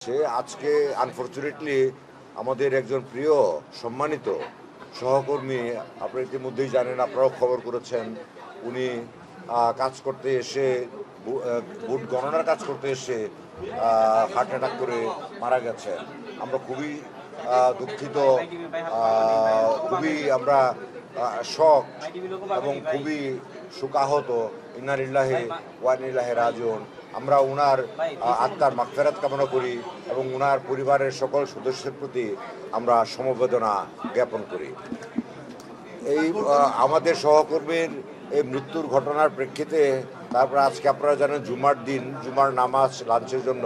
আজকে আনফরচুনেটলি আমাদের একজন প্রিয় সম্মানিত সহকর্মী, আপনারা ইতিমধ্যেই জানেন, আপনারাও খবর করেছেন, উনি কাজ করতে এসে ভোট গণনার কাজ করতে এসে হার্ট অ্যাটাক করে মারা গেছেন। আমরা খুবই দুঃখিত, খুবই আমরা শক এবং খুবই শোকাহত। ইন্না লিল্লাহি ওয়া ইন্না ইলাইহি রাজিউন। আমরা ওনার আত্মার মাগফিরাত কামনা করি এবং ওনার পরিবারের সকল সদস্যের প্রতি আমরা সমবেদনা জ্ঞাপন করি। এই আমাদের সহকর্মীর এই মৃত্যুর ঘটনার প্রেক্ষিতে তারপর আজকে আপনারা জানেন জুমার দিন, জুমার নামাজ লাঞ্চের জন্য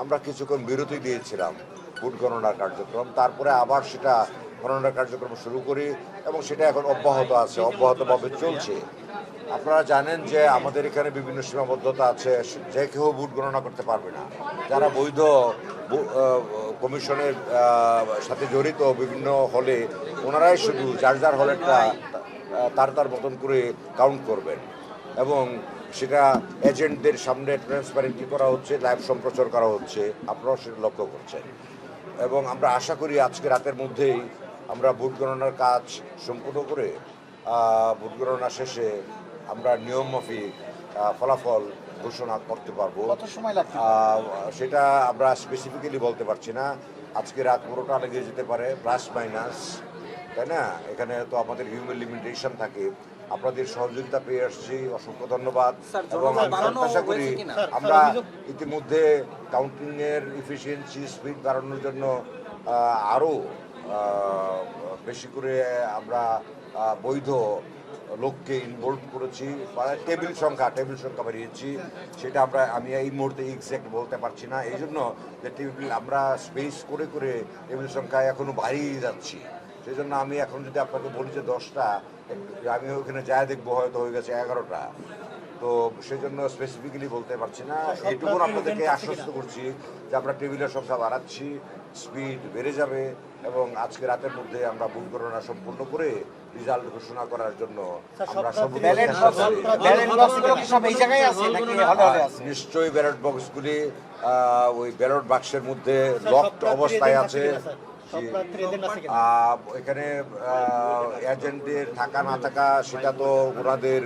আমরা কিছুক্ষণ বিরতি দিয়েছিলাম ভোট গণনার কার্যক্রম। তারপরে আবার সেটা গণনার কার্যক্রম শুরু করি এবং সেটা এখন অব্যাহত আছে, অব্যাহতভাবে চলছে। আপনারা জানেন যে আমাদের এখানে বিভিন্ন সীমাবদ্ধতা আছে, যে কেউ ভোট গণনা করতে পারবে না। যারা বৈধ কমিশনের সাথে জড়িত বিভিন্ন হলে, ওনারাই শুধু যার যার হলেরটা তার মতন করে কাউন্ট করবেন এবং সেটা এজেন্টদের সামনে ট্রান্সপারেন্টলি করা হচ্ছে, লাইভ সম্প্রচার করা হচ্ছে, আপনারাও সেটা লক্ষ্য করছেন। এবং আমরা আশা করি আজকে রাতের মধ্যেই আমরা ভোট গণনার কাজ সম্পূর্ণ করে ভোট গণনা শেষে আমরা নিয়ম মাফিক ফলাফল ঘোষণা করতে পারবো। কত সময় লাগবে সেটা আমরা স্পেসিফিক্যালি বলতে পারছি না। আজকে রাত 12টা লেগে যেতে পারে, প্লাস মাইনাস, তাই না? এখানে তো আমাদের হিউম্যান লিমিটেশন থাকে। আপনাদের সহযোগিতা পেয়ে আসছি, অসংখ্য ধন্যবাদ। এবং আমি প্রত্যাশা করি আমরা ইতিমধ্যে কাউন্টিংয়ের ইফিসিয়েন্সি স্পিড বাড়ানোর জন্য আরও বেশি করে আমরা বৈধ লোককে ইনভলভ করেছি, টেবিল সংখ্যা বাড়িয়েছি। সেটা আমি এই মুহূর্তে এক্স্যাক্ট বলতে পারছি না, এই জন্য যে টেবিল আমরা স্পেস করে করে টেবিল সংখ্যা এখনও বাড়িয়ে যাচ্ছি। সেই জন্য আমি এখন যদি আপনাকে বলি যে 10টা, আমি ওখানে যা দেখবো হয়তো হয়ে গেছে 11টা। তো সেই জন্য স্পেসিফিক্যালি বলতে পারছি না। এইটুকু আপনাদেরকে আশ্বস্ত করছি যে আমরা টেবিলের সংখ্যা বাড়াচ্ছি, স্পিড বেড়ে যাবে এবং আজকে রাতের মধ্যে আমরা ভোট গণনা সম্পূর্ণ করে রেজাল্ট ঘোষণা করার জন্য আমরা নিশ্চয়ই ব্যালট বক্সগুলি ওই ব্যালট বাক্সের মধ্যে লকড অবস্থায় আছে। এখানে এজেন্টের থাকা না থাকা সেটা তো ওনাদের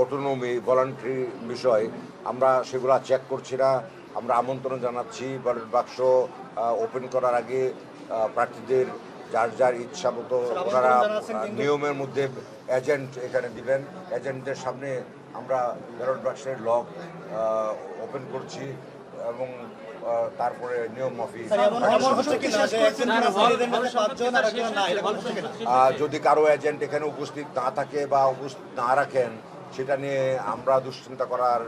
অটোনমি, ভলান্টারি বিষয়। আমরা সেগুলো চেক করছি না। আমরা আমন্ত্রণ জানাচ্ছি ব্যালট বাক্স ওপেন করার আগে প্রার্থীদের যার যার ইচ্ছা মতো ওনারা নিয়মের মধ্যে এজেন্ট এখানে দিবেন। এজেন্টদের সামনে আমরা ব্যালট বাক্সের লক ওপেন করছি এবং তারপরে নিয়ম মাফিক যদি কারো এজেন্ট এখানে উপস্থিত না থাকে বা উপস্থিত না রাখেন, সেটা নিয়ে আমরা দুশ্চিন্তা করার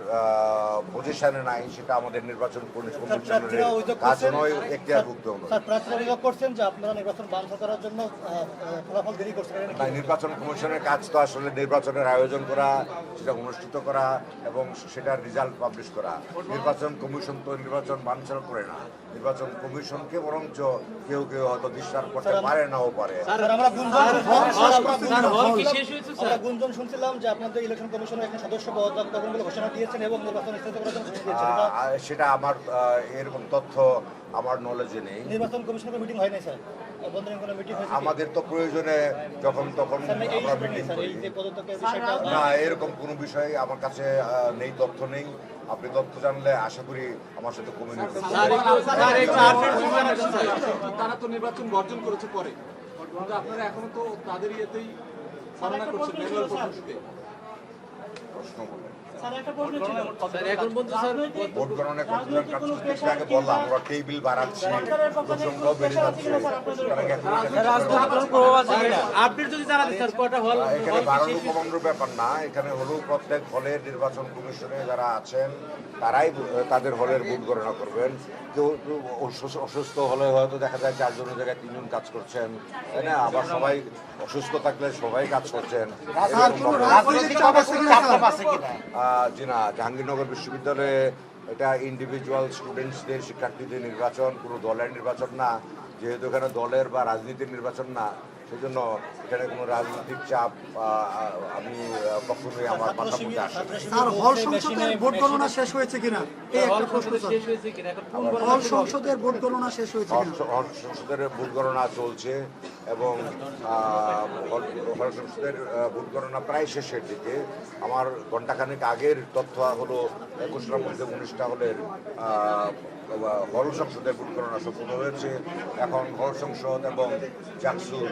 পজিশনে নাই। সেটা আমাদের নির্বাচন কমিশনের কাজ নয়, এখতিয়ারভুক্ত নয়। নির্বাচন কমিশনের কাজ তো আসলে নির্বাচনের আয়োজন করা, সেটা অনুষ্ঠিত করা এবং সেটার রেজাল্ট পাবলিশ করা। নির্বাচন কমিশন তো নির্বাচন বানচাল করে না। নির্বাচন কমিশনকে বরঞ্চ কেউ কেউ হয়তো ডিস্টার্ব করতে পারে নাও পারে। গুঞ্জন শুনছিলাম যে আপনাদের ইলেকশন কমিশনের একটা সদস্য পদত্যাগ করবেন বলে ঘোষণা দিয়েছেন এবং নির্বাচন স্থগিত করার জন্য সেটা আমার এরকম তথ্য আমার নলেজে নেই। নির্বাচন কমিশনের মিটিং হয় নাই স্যার? আমাদের তো প্রয়োজনে যখন তখন আমরা মিটিং করি না, এরকম কোনো বিষয় আমার কাছে নেই, তথ্য নেই। আপনি তথ্য জানলে আশা করি আমার সাথে কমিউনিকেট করবেন। তারা তো নির্বাচন বর্জন করেছে পরে, কিন্তু আপনারা এখনো তো তাদের ইয়েতেই ধারণা করছেন ম্যানুয়াল পদ্ধতিতে। প্রশ্ন বলেন। ভোট গণনা আগে বললাম আমরা টেবিল বাড়াচ্ছি, লোকসংখ্যাও বেড়ে যাচ্ছে। এখানে বাড়ানো কমানোর ব্যাপার না, এখানে হলেও প্রত্যেক হলের নির্বাচন কমিশনে যারা আছেন তারাই তাদের হলের ভোট গণনা করবেন। কেউ অসুস্থ হলে হয়তো দেখা যায় 4 জনের জায়গায় 3 জন কাজ করছেন, তাই না? আবার সবাই অসুস্থ থাকলে সবাই কাজ করছেন। জি না, জাহাঙ্গীরনগর বিশ্ববিদ্যালয়ে এটা ইন্ডিভিজুয়াল স্টুডেন্টসদের, শিক্ষার্থীদের নির্বাচন, কোনো দলের নির্বাচন না। যেহেতু এখানে দলের বা রাজনীতির নির্বাচন না, সেজন্য এখানে কোনো রাজনৈতিক চাপ আমি কখনোই আমার মাথার মধ্যে আসে না। স্যার, হল সংসদের ভোট গণনা শেষ হয়েছে কিনা এই একটা প্রশ্ন স্যার। হল সংসদের ভোট গণনা শেষ হয়েছে কিনা? সংসদের ভোট গণনা চলছে এবং হল সংসদের ভোট গণনা প্রায় শেষের দিকে। আমার ঘণ্টাখানেক আগের তথ্য হলো 21টার মধ্যে 19টা হলের হল সংসদের ভোট গণনা সম্পূর্ণ হয়েছে। এখন হল সংসদ এবং চাকসুর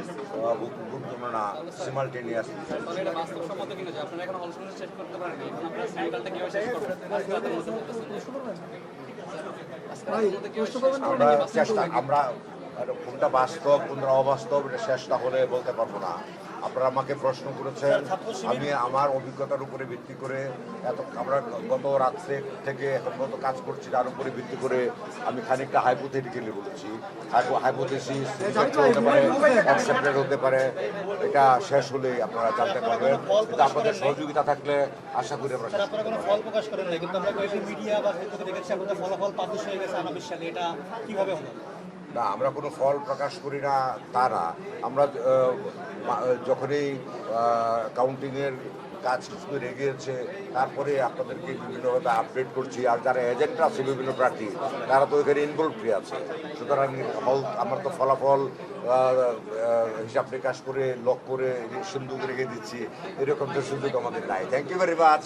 ভোট গণনা সিমালটেনিয়াস। ভাই প্রশ্ন করবেন তো? আমরা কোনটা বাস্তব কোনটা অবাস্তব এটা শেষটা হলে বলতে পারবো না। আপনারা আমাকে প্রশ্ন করেছেন, আমি আমার অভিজ্ঞতার উপরে ভিত্তি করে আমরা গত রাত্রে থেকে এখন কত কাজ করছি তার উপরে ভিত্তি করে আমি খানিকটা হাইপোথেটিক্যালি বলেছি। হাইপোথেসিস হতে পারে, কনসেপ্টেড হতে পারে, এটা শেষ হলেই আপনারা জানতে পারবেন। কিন্তু আপনাদের সহযোগিতা থাকলে আশা করি আমরা স্যার, আপনারা কোনো ফল প্রকাশ করেন নাই, কিন্তু আমরা কয়েকটি মিডিয়া বা ফেসবুকে দেখেছি আপনাদের ফলাফল পাবলিশ হয়ে গেছে 29 সালে। এটা কিভাবে হলো? না, আমরা কোনো ফল প্রকাশ করি না তা না। আমরা যখনই কাউন্টিংয়ের কাজ কিছু এগিয়েছে তারপরে আপনাদেরকে বিভিন্নভাবে আপডেট করছি। আর যারা এজেন্টরা আছে বিভিন্ন প্রার্থী তারা তো এখানে ইনভলভড আছে। সুতরাং আমার তো ফলাফল হিসাব নিকাশ করে লক করে সিন্ধুক রেখে দিচ্ছি, এরকম তো সুযোগ আমাদের নাই। Thank you very much.